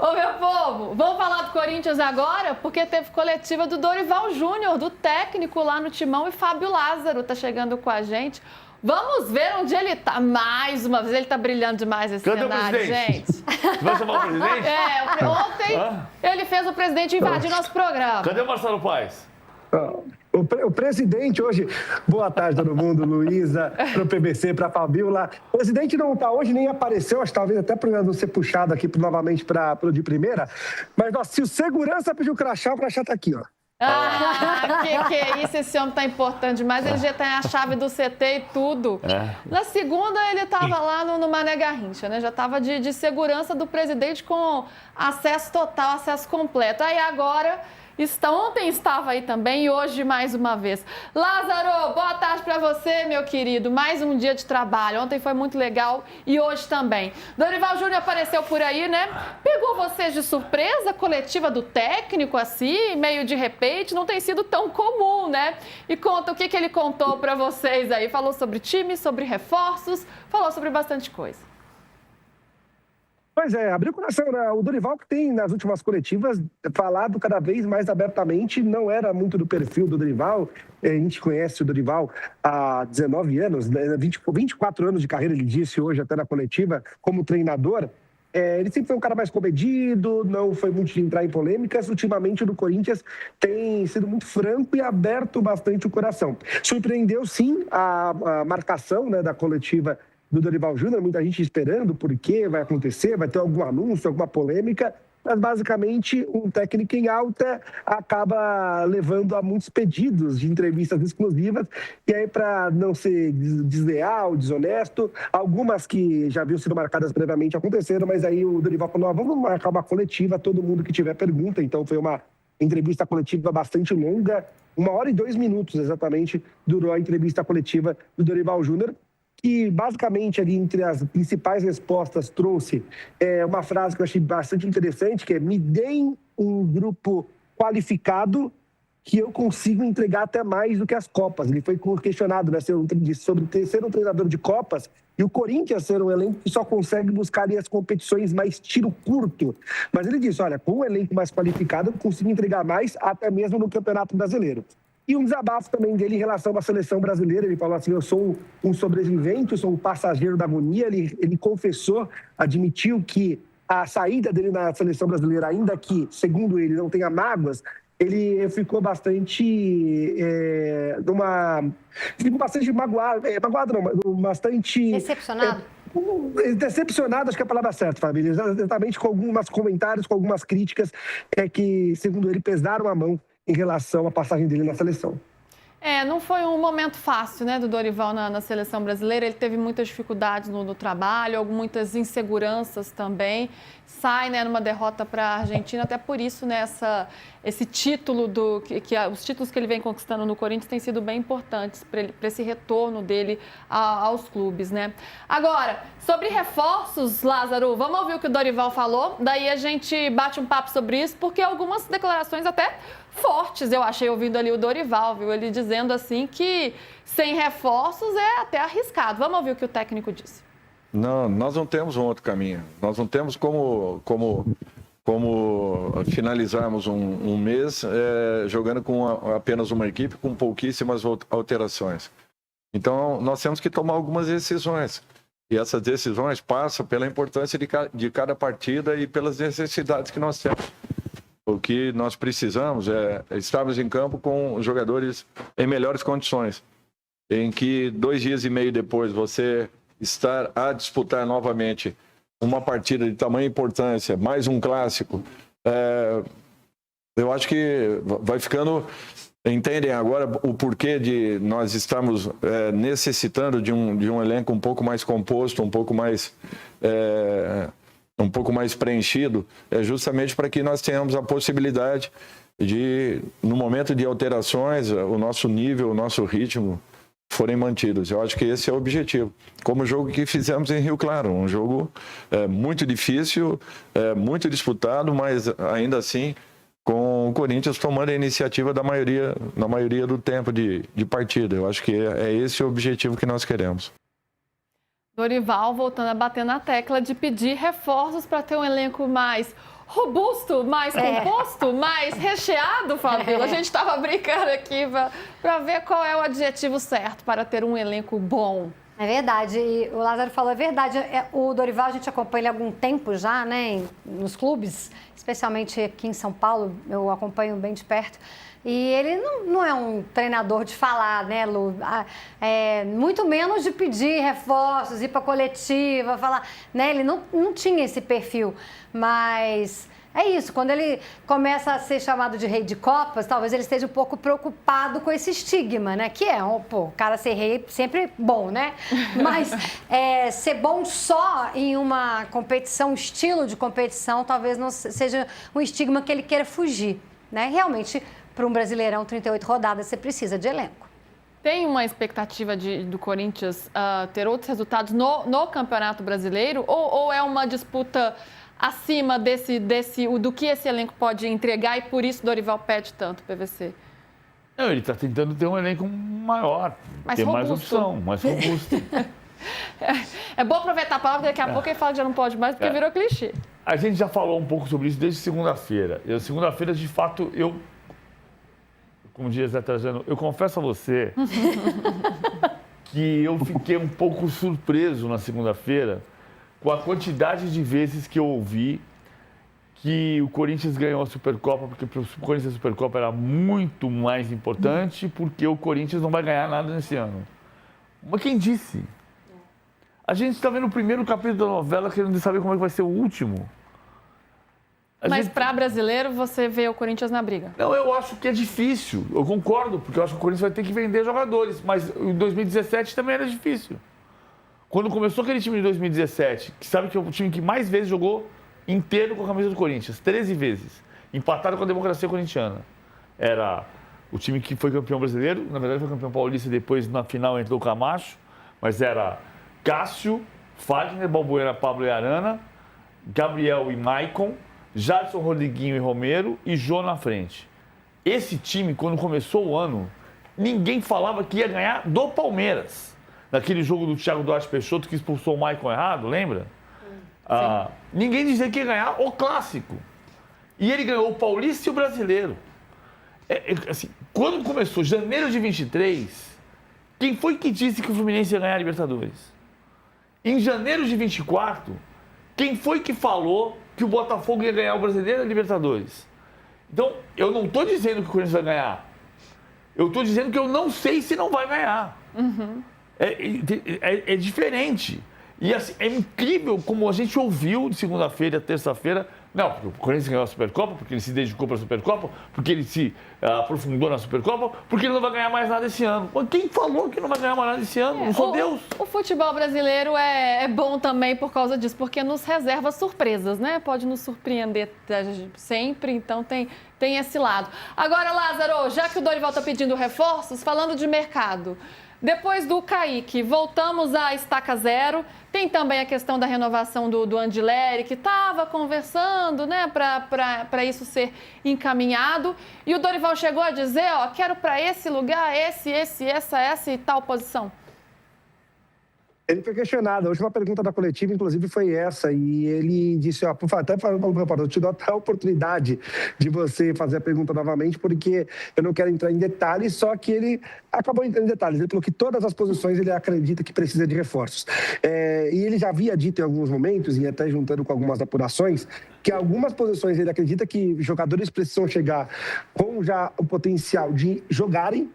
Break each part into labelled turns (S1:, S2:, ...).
S1: Ô, meu povo, vamos falar do Corinthians agora? Porque teve coletiva do Dorival Júnior, do técnico lá no Timão, e Fábio Lázaro tá chegando com a gente. Vamos ver onde ele tá. Mais uma vez, ele tá brilhando demais esse cenário, gente.
S2: Vai chamar o presidente?
S1: Ontem ele fez o presidente invadir nosso programa.
S2: Cadê o Marcelo Paes?
S3: O presidente hoje, boa tarde todo mundo, Luísa, para o PBC, para a Fabiola. O presidente não está hoje, nem apareceu, acho que talvez até para não ser puxado aqui novamente para o de primeira. Mas ó, se o segurança pediu o crachá está aqui, ó.
S1: Que é isso, esse homem tá importante demais, ele já tem a chave do CT e tudo. Na segunda ele tava lá no Mané Garrincha, né? Já tava de segurança do presidente com acesso total, acesso completo. Aí agora... Ontem estava aí também e hoje mais uma vez. Lázaro, boa tarde para você, meu querido. Mais um dia de trabalho. Ontem foi muito legal e hoje também. Dorival Júnior apareceu por aí, né? Pegou vocês de surpresa, a coletiva do técnico, assim, meio de repente. Não tem sido tão comum, né? E conta o que ele contou para vocês aí. Falou sobre time, sobre reforços, falou sobre bastante coisa.
S3: Pois é, abriu o coração, né? O Dorival, que tem nas últimas coletivas falado cada vez mais abertamente, não era muito do perfil do Dorival. A gente conhece o Dorival há 19 anos, né? 24 anos de carreira, ele disse hoje até na coletiva, como treinador. Ele sempre foi um cara mais comedido, não foi muito de entrar em polêmicas. Ultimamente, no Corinthians, tem sido muito franco e aberto bastante o coração. Surpreendeu, sim, a marcação, né, da coletiva do Dorival Júnior, muita gente esperando por que vai acontecer, vai ter algum anúncio, alguma polêmica, mas basicamente um técnico em alta acaba levando a muitos pedidos de entrevistas exclusivas, e aí para não ser desleal, desonesto, algumas que já haviam sido marcadas previamente aconteceram, mas aí o Dorival falou, vamos marcar uma coletiva, todo mundo que tiver pergunta, então foi uma entrevista coletiva bastante longa, 1h02 exatamente durou a entrevista coletiva do Dorival Júnior, que basicamente ali entre as principais respostas trouxe uma frase que eu achei bastante interessante, que é: me deem um grupo qualificado que eu consigo entregar até mais do que as Copas. Ele foi questionado, né, sobre ser um treinador de Copas e o Corinthians ser um elenco que só consegue buscar ali as competições mais tiro curto. Mas ele disse, olha, com um elenco mais qualificado eu consigo entregar mais até mesmo no Campeonato Brasileiro. E um desabafo também dele em relação à seleção brasileira. Ele falou assim, eu sou um sobrevivente, eu sou um passageiro da agonia. Ele confessou, admitiu que a saída dele na seleção brasileira, ainda que, segundo ele, não tenha mágoas, ele ficou bastante... ficou bastante magoado não, mas bastante...
S4: Decepcionado?
S3: Decepcionado, acho que é a palavra certa, Família. Exatamente com alguns comentários, com algumas críticas que, segundo ele, pesaram a mão em relação à passagem dele na seleção.
S1: Não foi um momento fácil, né, do Dorival na seleção brasileira. Ele teve muitas dificuldades no trabalho, muitas inseguranças também. Sai, né, numa derrota para a Argentina. Até por isso, né, esse título os títulos que ele vem conquistando no Corinthians têm sido bem importantes para esse retorno dele aos clubes, né? Agora, sobre reforços, Lázaro, vamos ouvir o que o Dorival falou. Daí a gente bate um papo sobre isso, porque algumas declarações até fortes eu achei ouvindo ali o Dorival, viu? Ele dizendo assim que sem reforços é até arriscado. Vamos ouvir o que o técnico disse.
S5: Não, nós não temos um outro caminho. Nós não temos como finalizarmos um mês jogando com apenas uma equipe, com pouquíssimas alterações. Então, nós temos que tomar algumas decisões. E essas decisões passam pela importância de cada partida e pelas necessidades que nós temos. O que nós precisamos é estarmos em campo com jogadores em melhores condições, em que 2 dias e meio depois você estar a disputar novamente uma partida de tamanha importância, mais um clássico, eu acho que vai ficando... Entendem agora o porquê de nós estarmos necessitando de um elenco um pouco mais composto, um pouco mais preenchido, justamente para que nós tenhamos a possibilidade de, no momento de alterações, o nosso nível, o nosso ritmo forem mantidos. Eu acho que esse é o objetivo. Como o jogo que fizemos em Rio Claro, um jogo muito difícil, muito disputado, mas ainda assim com o Corinthians tomando a iniciativa na maioria do tempo de partida. Eu acho que é esse o objetivo que nós queremos.
S1: Dorival voltando a bater na tecla de pedir reforços para ter um elenco mais robusto, mais composto, mais recheado, Fabíola. A gente estava brincando aqui para ver qual é o adjetivo certo para ter um elenco bom.
S4: É verdade, e o Lázaro falou, é verdade. O Dorival a gente acompanha ele há algum tempo já, né, nos clubes, especialmente aqui em São Paulo, eu acompanho bem de perto. E ele não é um treinador de falar, né, Lu? Muito menos de pedir reforços, ir para coletiva, falar, né? Ele não tinha esse perfil, mas é isso, quando ele começa a ser chamado de rei de copas, talvez ele esteja um pouco preocupado com esse estigma, né? Que o cara ser rei sempre bom, né? Mas ser bom só em uma competição, um estilo de competição, talvez não seja um estigma que ele queira fugir, né? Realmente, para um Brasileirão, 38 rodadas, você precisa de elenco.
S1: Tem uma expectativa do Corinthians ter outros resultados no Campeonato Brasileiro? Ou é uma disputa acima do que esse elenco pode entregar e por isso Dorival pede tanto, PVC?
S2: Não, ele está tentando ter um elenco maior, ter mais opção, mais robusto.
S1: É bom aproveitar a palavra, daqui a pouco ele fala que já não pode mais, porque virou clichê.
S2: A gente já falou um pouco sobre isso desde segunda-feira. Segunda-feira, de fato, como diz Zé Trajano, eu confesso a você que eu fiquei um pouco surpreso na segunda-feira com a quantidade de vezes que eu ouvi que o Corinthians ganhou a Supercopa, porque para o Corinthians a Supercopa era muito mais importante, porque o Corinthians não vai ganhar nada nesse ano. Mas quem disse? A gente está vendo o primeiro capítulo da novela querendo saber como é que vai ser o último.
S1: Mas para brasileiro, você vê o Corinthians na briga?
S2: Não, eu acho que é difícil. Eu concordo, porque eu acho que o Corinthians vai ter que vender jogadores. Mas em 2017 também era difícil. Quando começou aquele time de 2017, que sabe que é o time que mais vezes jogou inteiro com a camisa do Corinthians, 13 vezes, empatado com a democracia corintiana. Era o time que foi campeão brasileiro, na verdade foi campeão paulista, depois na final entrou o Camacho, mas era Cássio, Fagner, Balbuena, Pablo e Arana, Gabriel e Maicon, Jadson, Rodriguinho e Romero e Jô na frente. Esse time, quando começou o ano, ninguém falava que ia ganhar do Palmeiras. Naquele jogo do Thiago Duarte Peixoto que expulsou o Maicon errado, lembra? Ninguém dizia que ia ganhar o clássico. E ele ganhou o Paulista e o Brasileiro. Assim, quando começou janeiro de 23, quem foi que disse que o Fluminense ia ganhar a Libertadores? Em janeiro de 24, quem foi que falou que o Botafogo ia ganhar o Brasileiro e a Libertadores? Então, eu não estou dizendo que o Corinthians vai ganhar. Eu estou dizendo que eu não sei se não vai ganhar.
S1: Uhum.
S2: É diferente. E assim, é incrível como a gente ouviu de segunda-feira a terça-feira. Não, porque o Corinthians ganhou a Supercopa, porque ele se dedicou para a Supercopa, porque ele se aprofundou na Supercopa, porque ele não vai ganhar mais nada esse ano. Mas quem falou que não vai ganhar mais nada esse ano? Não sou Deus.
S1: O futebol brasileiro é bom também por causa disso, porque nos reserva surpresas, né? Pode nos surpreender sempre, então tem esse lado. Agora, Lázaro, já que o Dorival está pedindo reforços, falando de mercado, depois do Kaique, voltamos à estaca zero. Tem também a questão da renovação do Andileri, que estava conversando, né, para isso ser encaminhado. E o Dorival chegou a dizer, quero para esse lugar, essa e tal posição.
S3: Ele foi questionado. A última pergunta da coletiva, inclusive, foi essa. E ele disse, até falando para o repórter, eu te dou até a oportunidade de você fazer a pergunta novamente, porque eu não quero entrar em detalhes, só que ele acabou entrando em detalhes. Ele falou que todas as posições ele acredita que precisa de reforços. E ele já havia dito em alguns momentos, e até juntando com algumas apurações, que algumas posições ele acredita que jogadores precisam chegar com já o potencial de jogarem,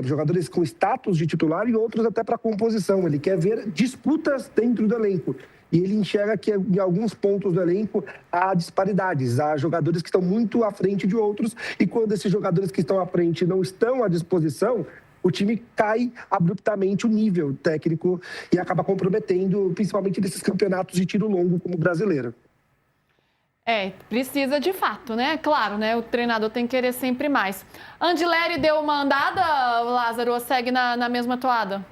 S3: jogadores com status de titular e outros até para composição. Ele quer ver disputas dentro do elenco. E ele enxerga que em alguns pontos do elenco há disparidades, há jogadores que estão muito à frente de outros, e quando esses jogadores que estão à frente não estão à disposição, o time cai abruptamente o nível técnico e acaba comprometendo, principalmente nesses campeonatos de tiro longo como o brasileiro.
S1: Precisa de fato, né? Claro, né? O treinador tem que querer sempre mais. Andileri deu uma andada, Lázaro, ou segue na mesma toada?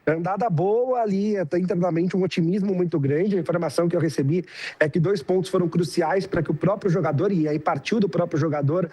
S3: Andada boa ali, até internamente um otimismo muito grande. A informação que eu recebi é que 2 pontos foram cruciais para que o próprio jogador, e aí partiu do próprio jogador,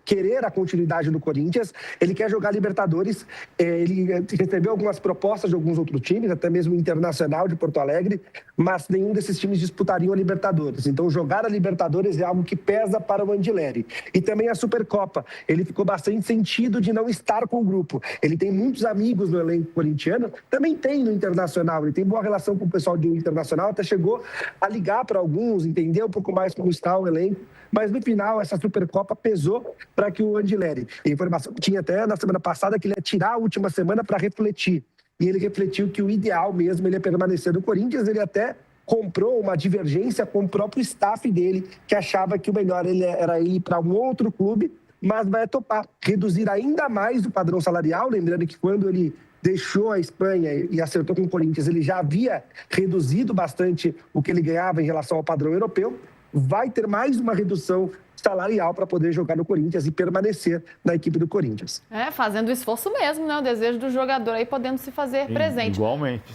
S3: querer a continuidade do Corinthians. Ele quer jogar Libertadores, ele recebeu algumas propostas de alguns outros times, até mesmo o Internacional de Porto Alegre, mas nenhum desses times disputariam a Libertadores. Então jogar a Libertadores é algo que pesa para o Andileri. E também a Supercopa. Ele ficou bastante sentido de não estar com o grupo. Ele tem muitos amigos no elenco corintiano, também tem no Internacional, ele tem boa relação com o pessoal do Internacional, até chegou a ligar para alguns, entender um pouco mais como está o elenco, mas no final essa Supercopa pesou para que o Andileri, a informação tinha até na semana passada que ele ia tirar a última semana para refletir, e ele refletiu que o ideal mesmo ele é permanecer no Corinthians. Ele até comprou uma divergência com o próprio staff dele, que achava que o melhor era ir para um outro clube, mas vai topar reduzir ainda mais o padrão salarial, lembrando que quando ele deixou a Espanha e acertou com o Corinthians, ele já havia reduzido bastante o que ele ganhava em relação ao padrão europeu. Vai ter mais uma redução salarial para poder jogar no Corinthians e permanecer na equipe do Corinthians.
S1: Fazendo esforço mesmo, né? O desejo do jogador aí podendo se fazer presente.
S2: Igualmente.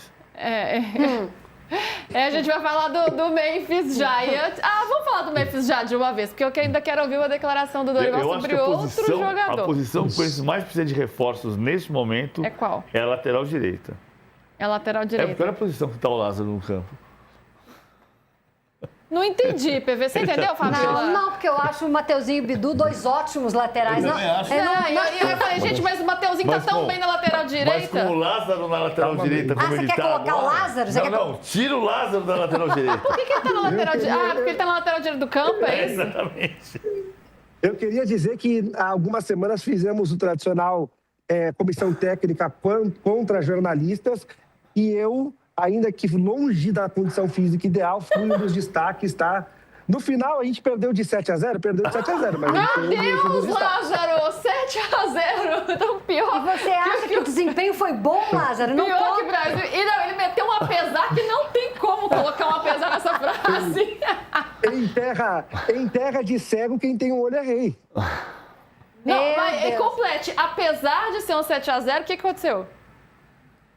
S1: A gente vai falar do Memphis já. Vamos falar do Memphis já de uma vez, porque eu ainda quero ouvir uma declaração do Dorival sobre outro jogador.
S2: A posição que o Corinthians mais precisa de reforços neste momento
S1: é qual?
S2: É a lateral direita.
S1: É a lateral direita.
S2: Porque olha a posição que está o Lázaro no campo.
S1: Não entendi, PV. Você entendeu, Fabiola?
S4: Não, porque eu acho o Mateuzinho e o Bidu 2 ótimos laterais.
S2: Eu também acho.
S1: Eu falei, gente, mas o Mateuzinho tá tão bem na lateral direita.
S2: Mas com o Lázaro na lateral direita, como ele tá
S4: você quer colocar
S2: agora...
S4: o Lázaro?
S2: Não, tira o Lázaro da lateral direita.
S1: Por que ele tá na lateral direita? Porque ele tá na lateral direita do campo, é isso?
S2: Exatamente.
S3: Eu queria dizer que há algumas semanas fizemos o tradicional comissão técnica contra jornalistas, e eu, ainda que longe da condição física ideal, fui um dos destaques, tá? No final, a gente perdeu de 7-0, mas...
S1: Meu Deus, Lázaro! 7-0! Então, pior...
S4: E você acha que o desempenho foi bom, Lázaro? Não
S1: pior que o Brasil. E não, ele meteu um apesar que não tem como colocar um apesar nessa frase.
S3: Em terra de cego, quem tem um olho é rei.
S1: Não, mas complete. Apesar de ser um 7-0, o que aconteceu?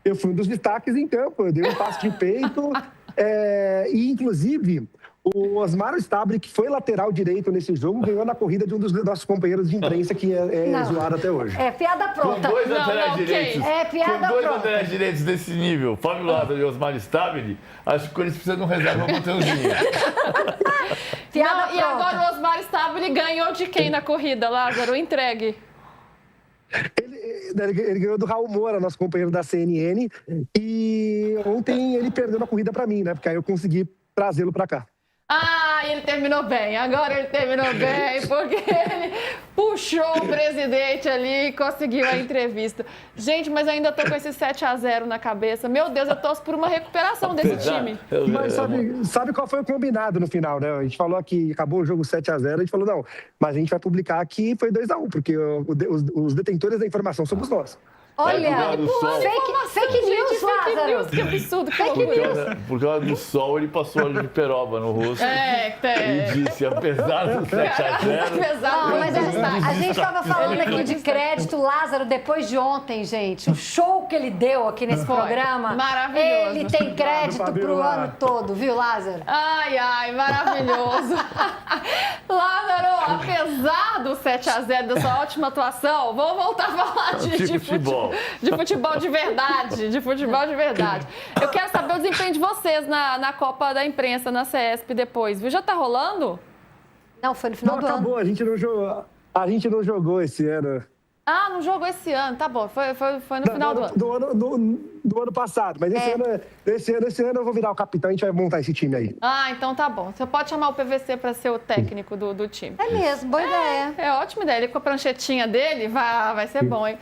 S3: Eu fui um dos destaques em campo, eu dei um passo de peito, e inclusive o Osmar Stabile, que foi lateral direito nesse jogo, ganhou na corrida de um dos nossos companheiros de imprensa, que é zoado até hoje.
S4: É piada pronta.
S2: Com dois laterais direitos.
S4: Piada
S2: com dois
S4: pronta.
S2: laterais direitos desse nível, Fábio Lázaro e Osmar Stabile, acho que eles precisam de um reserva Mateuzinho.
S1: E agora o Osmar Stabile ganhou de quem na corrida, Lázaro? Entregue.
S3: Ele ganhou do Raul Moura, nosso companheiro da CNN, e ontem ele perdeu na corrida para mim, né? Porque aí eu consegui trazê-lo para cá.
S1: Ele terminou bem. Agora ele terminou bem, porque ele puxou o presidente ali e conseguiu a entrevista. Gente, mas eu ainda tô com esse 7-0 na cabeça. Meu Deus, eu torço por uma recuperação desse time.
S3: Mas sabe qual foi o combinado no final, né? A gente falou que acabou o jogo 7-0, a gente falou, não, mas a gente vai publicar que foi 2-1, porque os detentores da informação somos nós.
S4: Olha, fake news, Lázaro.
S1: Que absurdo,
S2: Por causa do sol, ele passou óleo de peroba no rosto. E disse, apesar do 7-0...
S4: Mas a gente estava falando aqui de crédito, Lázaro, depois de ontem, gente. O show que ele deu aqui nesse programa.
S1: Maravilhoso.
S4: Ele tem crédito pro ano todo, viu, Lázaro?
S1: Ai, maravilhoso. Lázaro, apesar do 7-0, da sua ótima atuação, vamos voltar a falar de futebol. De futebol de verdade. Eu quero saber o desempenho de vocês na Copa da Imprensa, na CESP depois, viu? Já tá rolando?
S4: Não, foi no final do ano.
S3: Acabou, a gente não jogou esse ano.
S1: Não jogou esse ano, tá bom. Foi no final do ano.
S3: Do ano passado, mas esse ano eu vou virar o capitão e a gente vai montar esse time aí.
S1: Então tá bom. Você pode chamar o PVC para ser o técnico do time.
S4: É mesmo, boa ideia.
S1: É ótima ideia. Ele com a pranchetinha dele vai ser bom, hein?